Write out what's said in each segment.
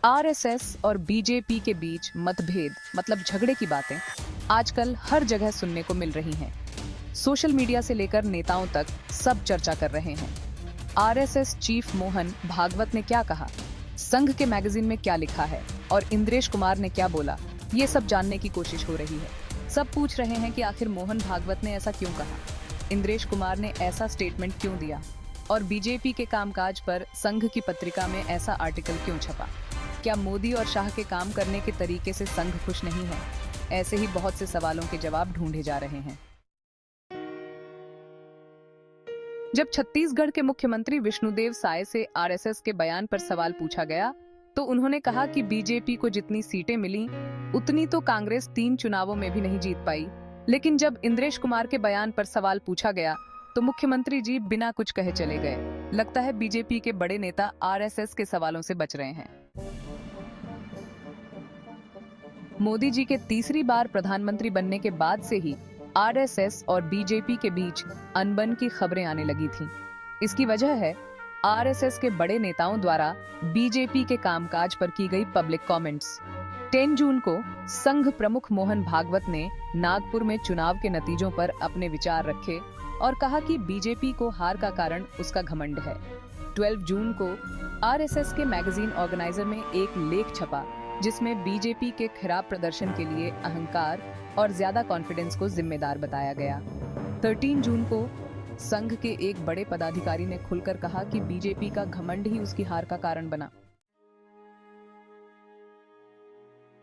RSS और BJP के बीच मतभेद मतलब झगड़े की बातें आजकल हर जगह सुनने को मिल रही हैं। सोशल मीडिया से लेकर नेताओं तक सब चर्चा कर रहे हैं। आरएसएस चीफ मोहन भागवत ने क्या कहा, संघ के मैगजीन में क्या लिखा है और इंद्रेश कुमार ने क्या बोला, ये सब जानने की कोशिश हो रही है। सब पूछ रहे हैं कि आखिर मोहन भागवत ने ऐसा क्यों कहा, इंद्रेश कुमार ने ऐसा स्टेटमेंट क्यों दिया और बीजेपी के कामकाज पर संघ की पत्रिका में ऐसा आर्टिकल क्यों छपा। क्या मोदी और शाह के काम करने के तरीके से संघ खुश नहीं है? ऐसे ही बहुत से सवालों के जवाब ढूंढे जा रहे हैं। जब छत्तीसगढ़ के मुख्यमंत्री विष्णुदेव साय से आरएसएस के बयान पर सवाल पूछा गया तो उन्होंने कहा कि बीजेपी को जितनी सीटें मिली उतनी तो कांग्रेस 3 चुनावों में भी नहीं जीत पाई। लेकिन जब इंद्रेश कुमार के बयान पर सवाल पूछा गया तो मुख्यमंत्री जी बिना कुछ कहे चले गए। लगता है बीजेपी के बड़े नेता आरएसएस के सवालों से बच रहे हैं। मोदी जी के तीसरी बार प्रधानमंत्री बनने के बाद से ही आरएसएस और बीजेपी के बीच अनबन की खबरें आने लगी थीं। इसकी वजह है आरएसएस के बड़े नेताओं द्वारा बीजेपी के कामकाज पर की गई पब्लिक कमेंट्स। 10 जून को संघ प्रमुख मोहन भागवत ने नागपुर में चुनाव के नतीजों पर अपने विचार रखे और कहा कि बीजेपी को हार का कारण उसका घमंड है। 12 जून को आरएसएस के मैगजीन ऑर्गेनाइजर में एक लेख छपा जिसमें बीजेपी के खराब प्रदर्शन के लिए अहंकार और ज्यादा कॉन्फिडेंस को जिम्मेदार बताया गया। 13 जून को संघ के एक बड़े पदाधिकारी ने खुलकर कहा कि बीजेपी का घमंड ही उसकी हार का कारण बना।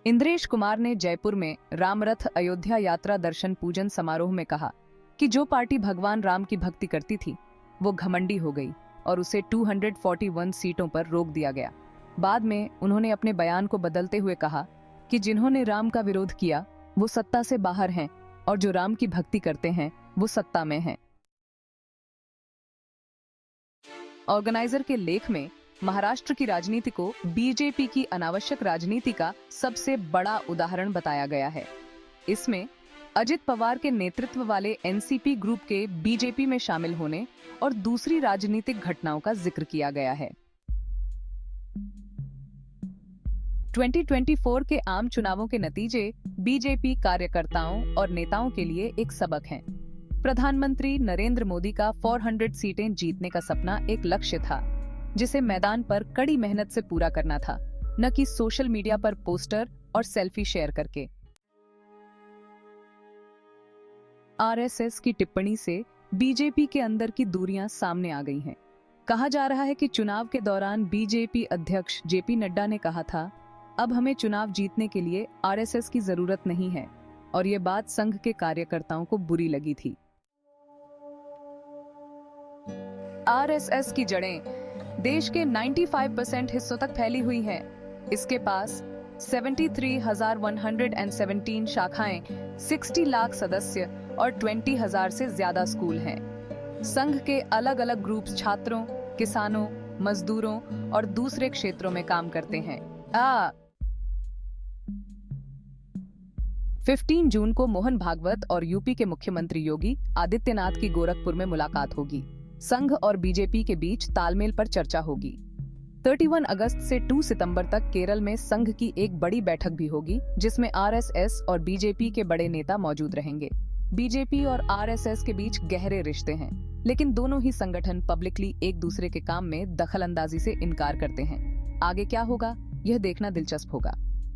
इंद्रेश कुमार ने जयपुर में रामरथ अयोध्या यात्रा दर्शन पूजन समारोह में कहा कि जो पार्टी भगवान राम की भक्ति करती थी वो घमंडी हो गई और उसे 241 सीटों पर रोक दिया गया। बाद में उन्होंने अपने बयान को बदलते हुए कहा कि जिन्होंने राम का विरोध किया वो सत्ता से बाहर हैं और जो राम की भक्ति करते हैं वो सत्ता में हैं। ऑर्गेनाइजर के लेख में महाराष्ट्र की राजनीति को बीजेपी की अनावश्यक राजनीति का सबसे बड़ा उदाहरण बताया गया है। इसमें अजित पवार के नेतृत्व वाले एनसीपी ग्रुप के बीजेपी में शामिल होने और दूसरी राजनीतिक घटनाओं का जिक्र किया गया है। 2024 के आम चुनावों के नतीजे बीजेपी कार्यकर्ताओं और नेताओं के लिए एक सबक हैं। प्रधानमंत्री नरेंद्र मोदी का 400 सीटें जीतने का सपना एक लक्ष्य था जिसे मैदान पर कड़ी मेहनत से पूरा करना था, न कि सोशल मीडिया पर पोस्टर और सेल्फी शेयर करके। आरएसएस की टिप्पणी से बीजेपी के अंदर की दूरियां सामने आ गई हैं। कहा जा रहा है कि चुनाव के दौरान बीजेपी अध्यक्ष जेपी नड्डा ने कहा था, अब हमें चुनाव जीतने के लिए आरएसएस की जरूरत नहीं है, और ये बात संघ के कार्यकर्ताओं को बुरी लगी थी। आरएसएस की जड़ें देश के 95% हिस्सों तक फैली हुई हैं। इसके पास 73,117 शाखाएं, 60 लाख सदस्य और 20,000 से ज्यादा स्कूल हैं। संघ के अलग अलग ग्रुप्स छात्रों, किसानों, मजदूरों और दूसरे क्षेत्रों में काम करते हैं। 15 जून को मोहन भागवत और यूपी के मुख्यमंत्री योगी आदित्यनाथ की गोरखपुर में मुलाकात होगी। संघ और बीजेपी के बीच तालमेल पर चर्चा होगी। 31 अगस्त से 2 सितंबर तक केरल में संघ की एक बड़ी बैठक भी होगी जिसमें आरएसएस और बीजेपी के बड़े नेता मौजूद रहेंगे। बीजेपी और आरएसएस के बीच गहरे रिश्ते हैं, लेकिन दोनों ही संगठन पब्लिकली एक दूसरे के काम में दखलंदाजी से इनकार करते हैं। आगे क्या होगा, यह देखना दिलचस्प होगा।